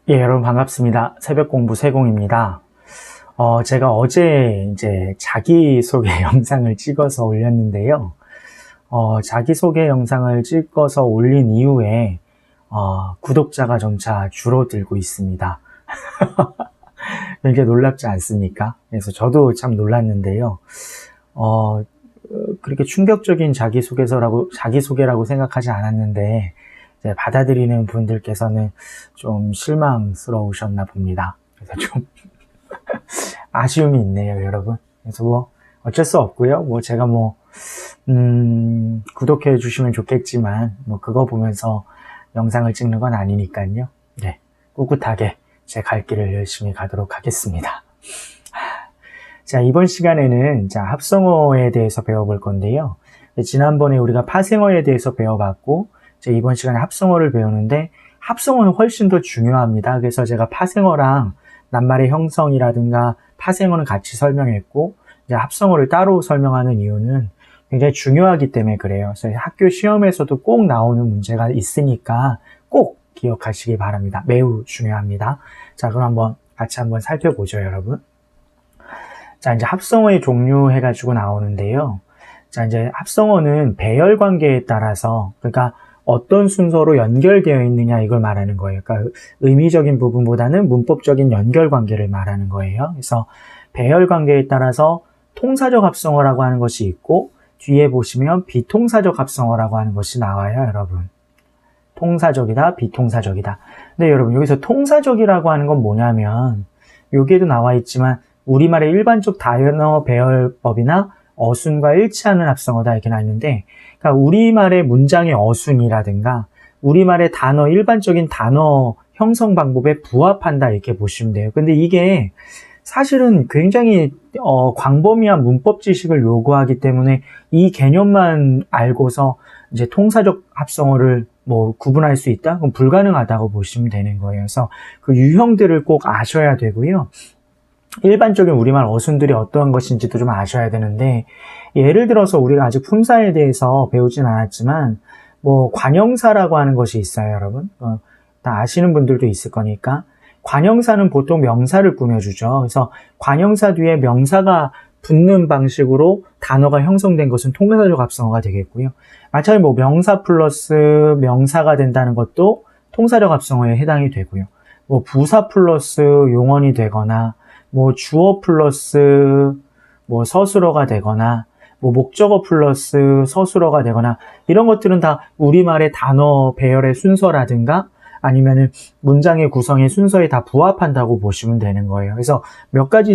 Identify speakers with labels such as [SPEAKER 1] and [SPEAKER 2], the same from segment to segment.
[SPEAKER 1] 예, 여러분 반갑습니다. 새벽공부 세공입니다. 제가 어제 이제 자기소개 영상을 찍어서 올렸는데요. 자기소개 영상을 찍어서 올린 이후에, 구독자가 점차 줄어들고 있습니다. 굉장히 놀랍지 않습니까? 그래서 저도 참 놀랐는데요. 그렇게 충격적인 자기소개라고 생각하지 않았는데, 이제 받아들이는 분들께서는 좀 실망스러우셨나 봅니다. 그래서 좀 아쉬움이 있네요, 여러분. 그래서 뭐 어쩔 수 없고요. 뭐 제가 구독해 주시면 좋겠지만 뭐 그거 보면서 영상을 찍는 건 아니니까요. 네, 꿋꿋하게 제 갈 길을 열심히 가도록 하겠습니다. 자, 이번 시간에는 합성어에 대해서 배워볼 건데요. 지난번에 우리가 파생어에 대해서 배워봤고, 이번 시간에 합성어를 배우는데, 합성어는 훨씬 더 중요합니다. 그래서 제가 파생어랑 낱말의 형성이라든가 파생어는 같이 설명했고, 이제 합성어를 따로 설명하는 이유는 굉장히 중요하기 때문에 그래요. 그래서 학교 시험에서도 꼭 나오는 문제가 있으니까 꼭 기억하시기 바랍니다. 매우 중요합니다. 자, 그럼 같이 한번 살펴보죠, 여러분. 자, 이제 합성어의 종류 해가지고 나오는데요. 자, 이제 합성어는 배열 관계에 따라서, 그러니까 어떤 순서로 연결되어 있느냐 이걸 말하는 거예요. 그러니까 의미적인 부분보다는 문법적인 연결 관계를 말하는 거예요. 그래서 배열 관계에 따라서 통사적 합성어라고 하는 것이 있고, 뒤에 보시면 비통사적 합성어라고 하는 것이 나와요, 여러분. 통사적이다, 비통사적이다. 근데 여러분, 여기서 통사적이라고 하는 건 뭐냐면, 여기에도 나와 있지만 우리말의 일반적 단어 배열법이나 어순과 일치하는 합성어다 이렇게 나와 있는데, 그러니까 우리말의 문장의 어순이라든가 우리말의 일반적인 단어 형성 방법에 부합한다 이렇게 보시면 돼요. 근데 이게 사실은 굉장히 광범위한 문법 지식을 요구하기 때문에 이 개념만 알고서 이제 통사적 합성어를 구분할 수 있다? 그럼 불가능하다고 보시면 되는 거예요. 그래서 그 유형들을 꼭 아셔야 되고요. 일반적인 우리말 어순들이 어떠한 것인지도 좀 아셔야 되는데, 예를 들어서 우리가 아직 품사에 대해서 배우진 않았지만 관형사라고 하는 것이 있어요, 여러분. 다 아시는 분들도 있을 거니까. 관형사는 보통 명사를 꾸며주죠. 그래서 관형사 뒤에 명사가 붙는 방식으로 단어가 형성된 것은 통사적 합성어가 되겠고요. 마찬가지로 명사 플러스 명사가 된다는 것도 통사적 합성어에 해당이 되고요. 부사 플러스 용언이 되거나 주어 플러스 서술어가 되거나 목적어 플러스 서술어가 되거나 이런 것들은 다 우리말의 단어 배열의 순서라든가 아니면은 문장의 구성의 순서에 다 부합한다고 보시면 되는 거예요. 그래서 몇 가지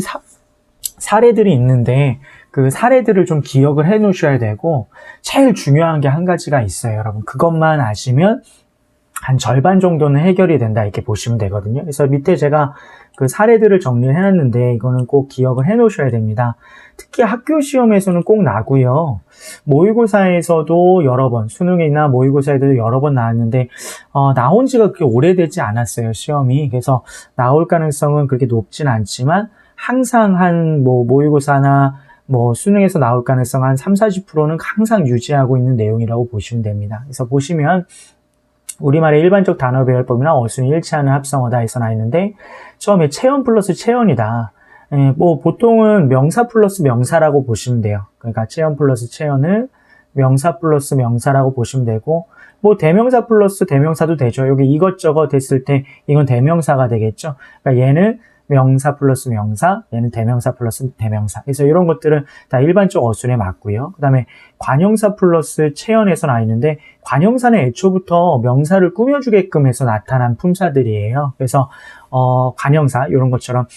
[SPEAKER 1] 사례들이 있는데 그 사례들을 좀 기억을 해 놓으셔야 되고, 제일 중요한 게 한 가지가 있어요, 여러분. 그것만 아시면 한 절반 정도는 해결이 된다 이렇게 보시면 되거든요. 그래서 밑에 제가 그 사례들을 정리를 해놨는데 이거는 꼭 기억을 해 놓으셔야 됩니다. 특히 학교 시험에서는 꼭 나고요. 모의고사에서도 여러 번, 수능이나 모의고사에도 여러 번 나왔는데 나온 지가 그렇게 오래되지 않았어요, 시험이. 그래서 나올 가능성은 그렇게 높진 않지만 항상 모의고사나 수능에서 나올 가능성 한 30-40%는 항상 유지하고 있는 내용이라고 보시면 됩니다. 그래서 보시면 우리말의 일반적 단어 배열법이나 어순이 일치하는 합성어다 해서 나 있는데, 처음에 체언 플러스 체언이다. 보통은 명사 플러스 명사라고 보시면 돼요. 그러니까 체언 플러스 체언을 명사 플러스 명사라고 보시면 되고, 대명사 플러스 대명사도 되죠. 여기 이것저것 했을 때 이건 대명사가 되겠죠. 그러니까 얘는 명사 플러스 명사, 얘는 대명사 플러스 대명사. 그래서 이런 것들은 다 일반적 어순에 맞고요. 그 다음에 관형사 플러스 체언에서 나 있는데, 관형사는 애초부터 명사를 꾸며주게끔 해서 나타난 품사들이에요. 그래서 관형사 이런 것처럼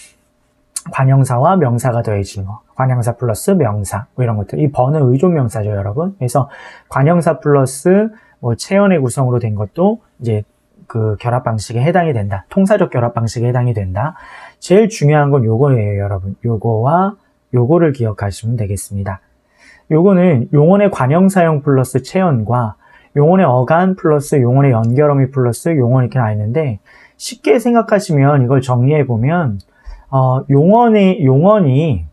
[SPEAKER 1] 관형사와 명사가 더해진 거, 관형사 플러스 명사 이런 것들, 이 번은 의존명사죠, 여러분. 그래서 관형사 플러스 체언의 구성으로 된 것도 이제 그 결합 방식에 해당이 된다. 통사적 결합 방식에 해당이 된다. 제일 중요한 건 요거예요, 여러분. 요거와 요거를 기억하시면 되겠습니다. 요거는 용언의 관형사형 플러스 체언과 용언의 어간 플러스 용언의 연결어미 플러스 용언 이렇게 나 있는데, 쉽게 생각하시면 이걸 정리해 보면 용언이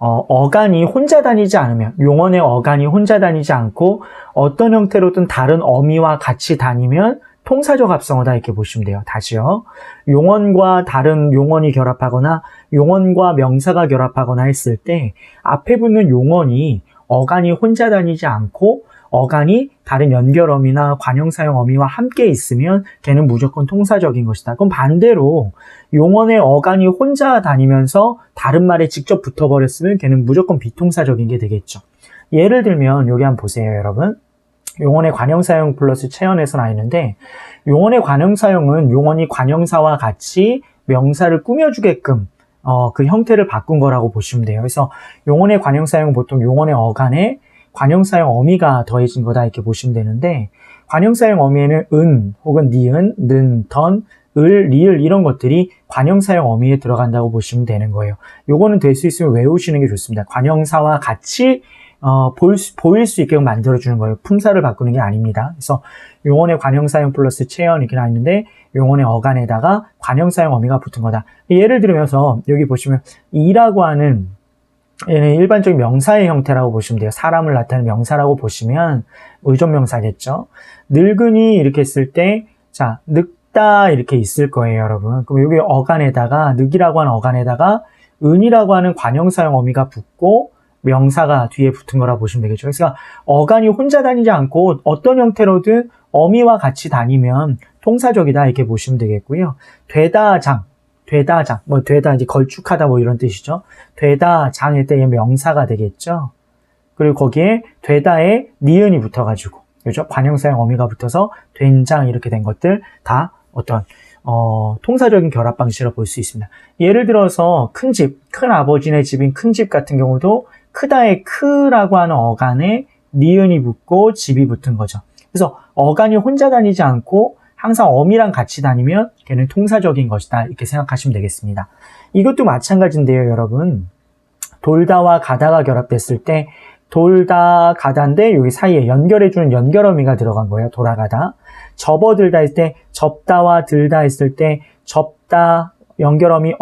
[SPEAKER 1] 어간이 혼자 다니지 않으면, 용언의 어간이 혼자 다니지 않고 어떤 형태로든 다른 어미와 같이 다니면 통사적 합성어다 이렇게 보시면 돼요. 다시요. 용언과 다른 용언이 결합하거나 용언과 명사가 결합하거나 했을 때 앞에 붙는 용언이 어간이 혼자 다니지 않고 어간이 다른 연결어미나 관형사형 어미와 함께 있으면 걔는 무조건 통사적인 것이다. 그럼 반대로 용언의 어간이 혼자 다니면서 다른 말에 직접 붙어버렸으면 걔는 무조건 비통사적인 게 되겠죠. 예를 들면 여기 한번 보세요, 여러분. 용언의 관형사형 플러스 체언에서 나와 있는데 용언의 관형사형은 용언이 관형사와 같이 명사를 꾸며주게끔 그 형태를 바꾼 거라고 보시면 돼요. 그래서 용언의 관형사형은 보통 용언의 어간에 관형사형 어미가 더해진 거다 이렇게 보시면 되는데 관형사형 어미에는 은 혹은 니은, 는, 던, 을, 리을 이런 것들이 관형사형 어미에 들어간다고 보시면 되는 거예요. 요거는 될 수 있으면 외우시는 게 좋습니다. 관형사와 같이 보일 수 있게 만들어주는 거예요. 품사를 바꾸는 게 아닙니다. 그래서 용언의 관형사형 플러스 체언 이렇게 나와 있는데 용언의 어간에다가 관형사형 어미가 붙은 거다. 예를 들면서 여기 보시면 이라고 하는 얘는 일반적인 명사의 형태라고 보시면 돼요. 사람을 나타내는 명사라고 보시면 의존명사겠죠. 늙은이 이렇게 했을 때 자, 늙다 이렇게 있을 거예요, 여러분. 그럼 여기 어간에다가 늙이라고 하는 어간에다가 은이라고 하는 관형사형 어미가 붙고 명사가 뒤에 붙은 거라 보시면 되겠죠. 그래서 어간이 혼자 다니지 않고 어떤 형태로든 어미와 같이 다니면 통사적이다 이렇게 보시면 되겠고요. 되다장, 뭐 되다 이제 걸쭉하다 뭐 이런 뜻이죠. 되다장일 때 명사가 되겠죠. 그리고 거기에 되다에 니은이 붙어가지고, 그죠? 관형사형 어미가 붙어서 된장 이렇게 된 것들 다 어떤 통사적인 결합 방식으로 볼 수 있습니다. 예를 들어서 큰 집, 큰 아버지네 집인 큰 집 같은 경우도 크다의 크라고 하는 어간에 니은이 붙고 집이 붙은 거죠. 그래서 어간이 혼자 다니지 않고 항상 어미랑 같이 다니면 걔는 통사적인 것이다 이렇게 생각하시면 되겠습니다. 이것도 마찬가지인데요, 여러분. 돌다와 가다가 결합됐을 때 돌다 가다인데 여기 사이에 연결해주는 연결어미가 들어간 거예요. 돌아가다. 접어들다 했을 때 접다와 들다 했을 때 접다 연결어미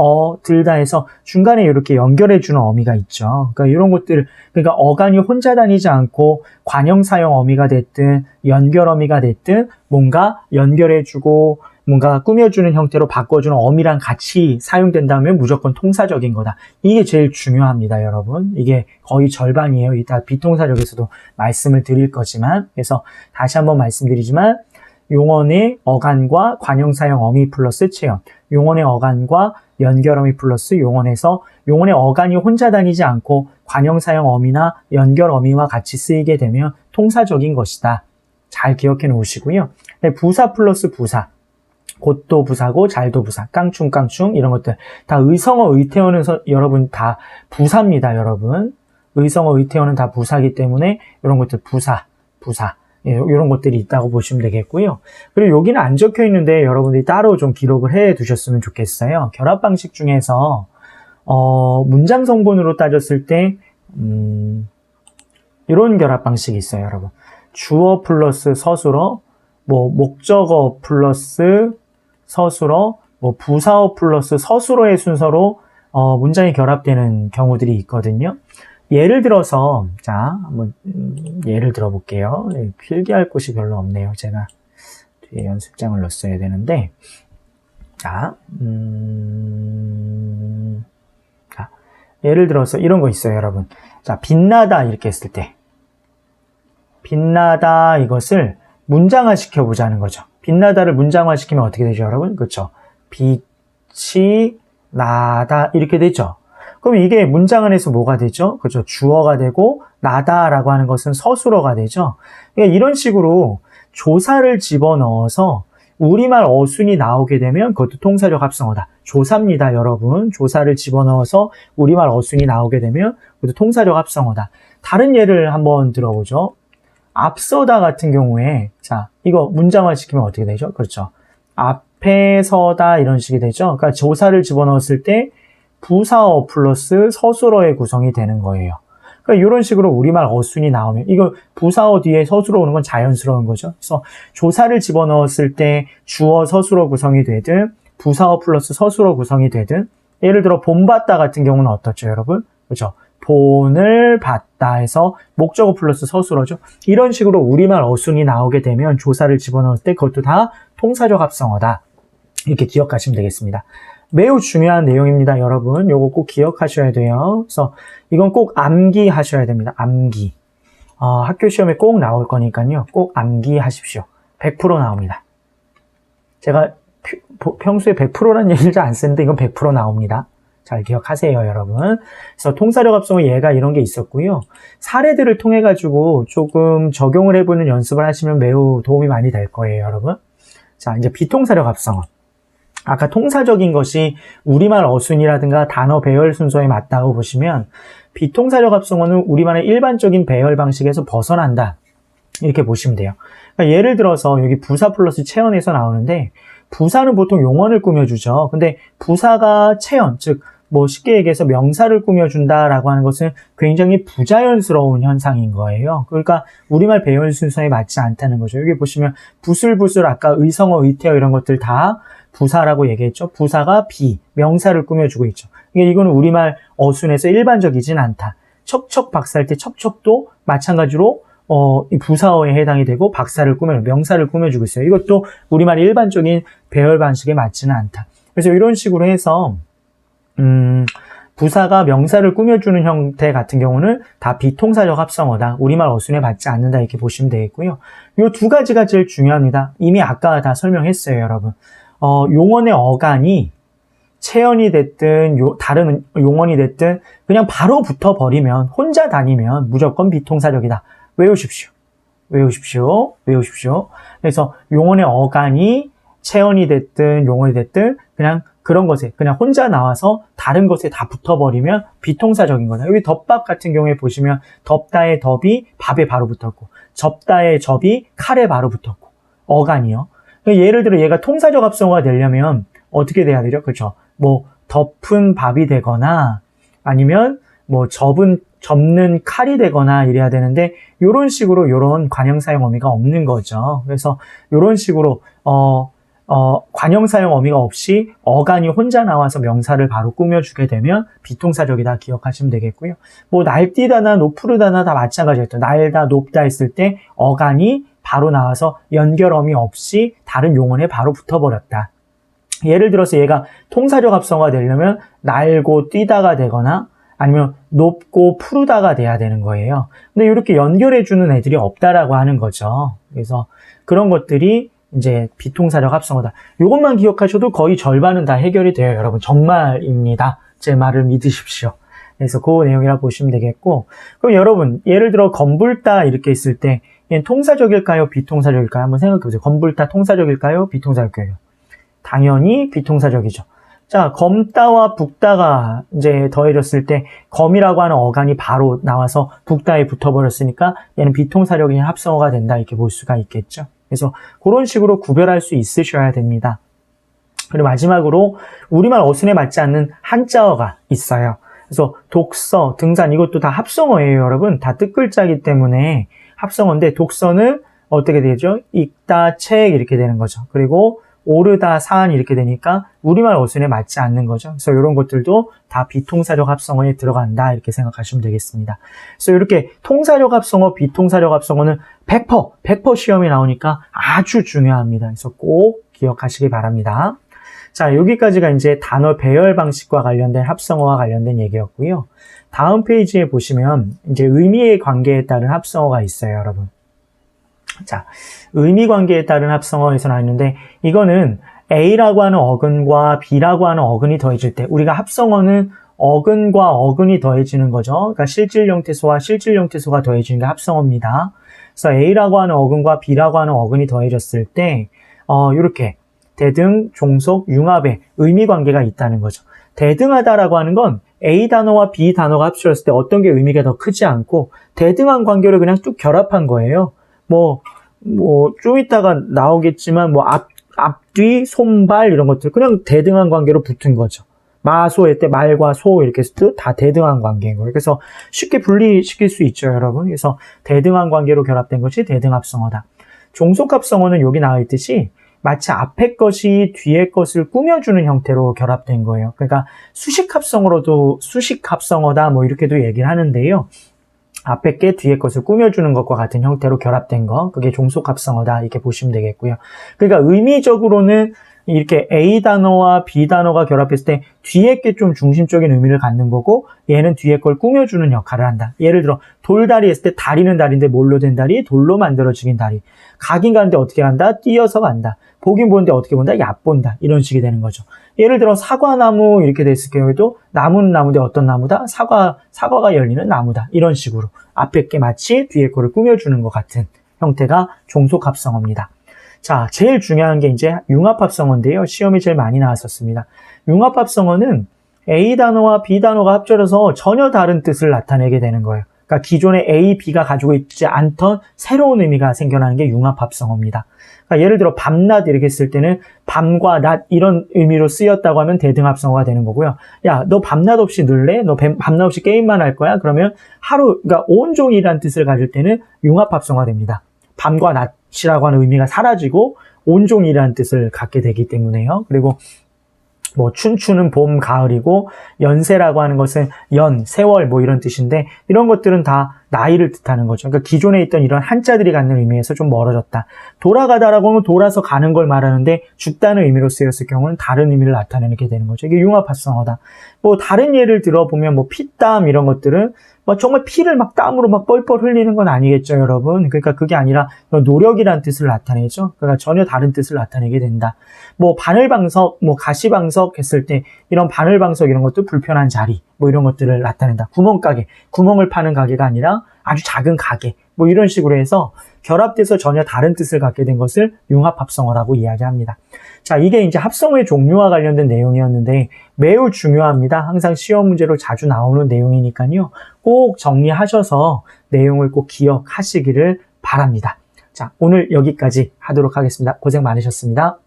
[SPEAKER 1] 들다 해서 중간에 이렇게 연결해주는 어미가 있죠. 그러니까 이런 것들, 그러니까 어간이 혼자 다니지 않고 관형사형 어미가 됐든 연결어미가 됐든 뭔가 연결해주고 뭔가 꾸며주는 형태로 바꿔주는 어미랑 같이 사용된다면 무조건 통사적인 거다. 이게 제일 중요합니다, 여러분. 이게 거의 절반이에요. 이따 비통사적에서도 말씀을 드릴 거지만, 그래서 다시 한번 말씀드리지만 용언의 어간과 관형사형 어미 플러스 체언, 용언의 어간과 연결어미 플러스 용언에서 용언의 어간이 혼자 다니지 않고 관형사형 어미나 연결어미와 같이 쓰이게 되면 통사적인 것이다. 잘 기억해 놓으시고요. 부사 플러스 부사, 곧도 부사고 잘도 부사, 깡충깡충 이런 것들 다 의성어 의태어는 여러분 다 부사입니다, 여러분. 의성어 의태어는 다 부사이기 때문에 이런 것들 부사 이런 것들이 있다고 보시면 되겠고요. 그리고 여기는 안 적혀 있는데 여러분들이 따로 좀 기록을 해 두셨으면 좋겠어요. 결합 방식 중에서 문장 성분으로 따졌을 때 이런 결합 방식이 있어요, 여러분. 주어 플러스 서술어, 뭐 목적어 플러스 서술어, 뭐 부사어 플러스 서술어의 순서로 문장이 결합되는 경우들이 있거든요. 예를 들어서 자 한번 예를 들어 볼게요. 필기할 곳이 별로 없네요. 제가 뒤에 연습장을 넣었어야 되는데 자 예를 들어서 이런 거 있어요, 여러분. 자, 빛나다 이렇게 했을 때 빛나다 이것을 문장화 시켜보자는 거죠. 빛나다를 문장화 시키면 어떻게 되죠, 여러분? 그렇죠. 빛이 나다 이렇게 되죠. 그럼 이게 문장 안에서 뭐가 되죠? 그렇죠. 주어가 되고 나다라고 하는 것은 서술어가 되죠. 그러니까 이런 식으로 조사를 집어넣어서 우리말 어순이 나오게 되면 그것도 통사적 합성어다. 조사입니다, 여러분. 조사를 집어넣어서 우리말 어순이 나오게 되면 그것도 통사적 합성어다. 다른 예를 한번 들어보죠. 앞서다 같은 경우에 자 이거 문장화 시키면 어떻게 되죠? 그렇죠. 앞에 서다 이런 식이 되죠. 그러니까 조사를 집어넣었을 때 부사어 플러스 서술어의 구성이 되는 거예요. 그러니까 이런 식으로 우리말 어순이 나오면 이거 부사어 뒤에 서술어 오는 건 자연스러운 거죠. 그래서 조사를 집어넣었을 때 주어 서술어 구성이 되든 부사어 플러스 서술어 구성이 되든 예를 들어 본받다 같은 경우는 어떻죠, 여러분? 그렇죠. 본을 봤다 해서 목적어 플러스 서술어죠. 이런 식으로 우리말 어순이 나오게 되면 조사를 집어넣을 때 그것도 다 통사적 합성어다. 이렇게 기억하시면 되겠습니다. 매우 중요한 내용입니다, 여러분. 요거 꼭 기억하셔야 돼요. 그래서 이건 꼭 암기하셔야 됩니다. 암기. 학교 시험에 꼭 나올 거니까요. 꼭 암기하십시오. 100% 나옵니다. 제가 평소에 100%라는 얘기를 잘 안 쓰는데 이건 100% 나옵니다. 잘 기억하세요, 여러분. 그래서 통사적 합성어 예가 이런 게 있었고요. 사례들을 통해 가지고 조금 적용을 해보는 연습을 하시면 매우 도움이 많이 될 거예요, 여러분. 자, 이제 비통사적 합성어. 아까 통사적인 것이 우리말 어순이라든가 단어 배열 순서에 맞다고 보시면 비통사적 합성어는 우리말의 일반적인 배열 방식에서 벗어난다. 이렇게 보시면 돼요. 그러니까 예를 들어서 여기 부사 플러스 체언에서 나오는데 부사는 보통 용언을 꾸며주죠. 근데 부사가 체언, 즉 뭐 쉽게 얘기해서 명사를 꾸며준다라고 하는 것은 굉장히 부자연스러운 현상인 거예요. 그러니까 우리말 배열 순서에 맞지 않다는 거죠. 여기 보시면 부슬부슬 아까 의성어, 의태어 이런 것들 다 부사라고 얘기했죠. 부사가 명사를 꾸며주고 있죠. 이거는 우리말 어순에서 일반적이진 않다. 척척 박사할 때 척척도 마찬가지로 이 부사어에 해당이 되고 명사를 꾸며주고 있어요. 이것도 우리말의 일반적인 배열 방식에 맞지는 않다. 그래서 이런 식으로 해서 부사가 명사를 꾸며주는 형태 같은 경우는 다 비통사적 합성어다. 우리말 어순에 맞지 않는다. 이렇게 보시면 되겠고요. 이 두 가지가 제일 중요합니다. 이미 아까 다 설명했어요, 여러분. 용언의 어간이 체언이 됐든 다른 용언이 됐든 그냥 바로 붙어버리면 혼자 다니면 무조건 비통사적이다. 외우십시오. 그래서 용언의 어간이 체언이 됐든 용언이 됐든 그냥 그런 것에 그냥 혼자 나와서 다른 것에 다 붙어버리면 비통사적인 거다. 여기 덮밥 같은 경우에 보시면 덮다의 덮이 밥에 바로 붙었고 접다의 접이 칼에 바로 붙었고 어간이요. 예를 들어 얘가 통사적 합성어가 되려면 어떻게 돼야 되죠? 그렇죠. 뭐 덮은 밥이 되거나 아니면 뭐 접는 칼이 되거나 이래야 되는데 이런 식으로 이런 관형사용 어미가 없는 거죠. 그래서 이런 식으로 관형사용 어미가 없이 어간이 혼자 나와서 명사를 바로 꾸며주게 되면 비통사적이다 기억하시면 되겠고요. 뭐 날뛰다나 높으르다나 다 마찬가지였죠. 날다 높다 했을 때 어간이 바로 나와서 연결어미 없이 다른 용언에 바로 붙어버렸다. 예를 들어서 얘가 통사적 합성어가 되려면 날고 뛰다가 되거나 아니면 높고 푸르다가 돼야 되는 거예요. 근데 이렇게 연결해주는 애들이 없다라고 하는 거죠. 그래서 그런 것들이 이제 비통사적 합성어다. 이것만 기억하셔도 거의 절반은 다 해결이 돼요, 여러분. 정말입니다. 제 말을 믿으십시오. 그래서 그 내용이라 보시면 되겠고, 그럼 여러분 예를 들어 건불다 이렇게 있을 때 얘는 통사적일까요? 비통사적일까요? 한번 생각해 보세요. 건불다 통사적일까요? 비통사적일까요? 당연히 비통사적이죠. 자, 검다와 북다가 이제 더해졌을 때 검이라고 하는 어간이 바로 나와서 북다에 붙어버렸으니까 얘는 비통사적인 합성어가 된다 이렇게 볼 수가 있겠죠. 그래서 그런 식으로 구별할 수 있으셔야 됩니다. 그리고 마지막으로 우리말 어순에 맞지 않는 한자어가 있어요. 그래서 독서, 등산 이것도 다 합성어예요, 여러분. 다 뜻글자이기 때문에 합성어인데 독서는 어떻게 되죠? 읽다, 책 이렇게 되는 거죠. 그리고 오르다, 산 이렇게 되니까 우리말 어순에 맞지 않는 거죠. 그래서 이런 것들도 다 비통사적 합성어에 들어간다 이렇게 생각하시면 되겠습니다. 그래서 이렇게 통사적 합성어, 비통사적 합성어는 100% 시험에 나오니까 아주 중요합니다. 그래서 꼭 기억하시기 바랍니다. 자, 여기까지가 이제 단어 배열 방식과 관련된 합성어와 관련된 얘기였고요. 다음 페이지에 보시면 이제 의미의 관계에 따른 합성어가 있어요, 여러분. 자, 의미 관계에 따른 합성어에서 나왔는데 이거는 A라고 하는 어근과 B라고 하는 어근이 더해질 때 우리가 합성어는 어근과 어근이 더해지는 거죠. 그러니까 실질형태소와 실질형태소가 더해지는 게 합성어입니다. 그래서 A라고 하는 어근과 B라고 하는 어근이 더해졌을 때 이렇게 대등, 종속, 융합의 의미 관계가 있다는 거죠. 대등하다라고 하는 건 A 단어와 B 단어가 합쳐졌을 때 어떤 게 의미가 더 크지 않고 대등한 관계를 그냥 쭉 결합한 거예요. 좀 이따가 나오겠지만, 앞뒤, 손발, 이런 것들, 그냥 대등한 관계로 붙은 거죠. 마소의 때 말과 소, 이렇게 했을 때 다 대등한 관계인 거예요. 그래서 쉽게 분리시킬 수 있죠, 여러분. 그래서 대등한 관계로 결합된 것이 대등합성어다. 종속합성어는 여기 나와 있듯이, 마치 앞에 것이 뒤에 것을 꾸며주는 형태로 결합된 거예요. 그러니까 수식합성어로도 수식합성어다 뭐 이렇게도 얘기를 하는데요. 앞에 게 뒤에 것을 꾸며주는 것과 같은 형태로 결합된 거, 그게 종속합성어다 이렇게 보시면 되겠고요. 그러니까 의미적으로는 이렇게 A 단어와 B 단어가 결합했을 때 뒤에 게 좀 중심적인 의미를 갖는 거고, 얘는 뒤에 걸 꾸며주는 역할을 한다. 예를 들어 돌다리 했을 때 다리는 다리인데 뭘로 된 다리? 돌로 만들어지긴 다리. 가긴 가는데 어떻게 간다? 뛰어서 간다. 보긴 보는데 어떻게 본다? 얕본다. 이런 식이 되는 거죠. 예를 들어 사과나무 이렇게 됐을 경우에도 나무는 나무인데 어떤 나무다? 사과가 열리는 나무다. 이런 식으로 앞에 게 마치 뒤에 거를 꾸며주는 것 같은 형태가 종속합성어입니다. 자, 제일 중요한 게 이제 융합합성어인데요. 시험에 제일 많이 나왔었습니다. 융합합성어는 A 단어와 B 단어가 합쳐져서 전혀 다른 뜻을 나타내게 되는 거예요. 그러니까 기존의 A, B가 가지고 있지 않던 새로운 의미가 생겨나는 게 융합합성어입니다. 그러니까 예를 들어 밤낮 이렇게 쓸 때는 밤과 낮 이런 의미로 쓰였다고 하면 대등합성어가 되는 거고요. 야, 너 밤낮 없이 늘래? 너 밤낮 없이 게임만 할 거야? 그러면 그러니까 온종일이라는 뜻을 가질 때는 융합합성어가 됩니다. 밤과 낮이라고 하는 의미가 사라지고 온종일이라는 뜻을 갖게 되기 때문에요. 그리고 뭐 춘추는 봄, 가을이고 연세라고 하는 것은 연, 세월 뭐 이런 뜻인데 이런 것들은 다 나이를 뜻하는 거죠. 그러니까 기존에 있던 이런 한자들이 갖는 의미에서 좀 멀어졌다. 돌아가다라고 하면 돌아서 가는 걸 말하는데 죽다는 의미로 쓰였을 경우는 다른 의미를 나타내게 되는 거죠. 이게 융합합성어다. 뭐 다른 예를 들어보면 뭐 피땀 이런 것들은 뭐 정말 피를 막 땀으로 막 뻘뻘 흘리는 건 아니겠죠, 여러분. 그러니까 그게 아니라 노력이란 뜻을 나타내죠. 그러니까 전혀 다른 뜻을 나타내게 된다. 뭐 바늘방석, 뭐 가시방석 했을 때 이런 바늘방석 이런 것도 불편한 자리, 뭐 이런 것들을 나타낸다. 구멍가게, 구멍을 파는 가게가 아니라 아주 작은 가게, 뭐 이런 식으로 해서 결합돼서 전혀 다른 뜻을 갖게 된 것을 융합합성어라고 이야기합니다. 자, 이게 이제 합성어의 종류와 관련된 내용이었는데 매우 중요합니다. 항상 시험 문제로 자주 나오는 내용이니까요. 꼭 정리하셔서 내용을 꼭 기억하시기를 바랍니다. 자, 오늘 여기까지 하도록 하겠습니다. 고생 많으셨습니다.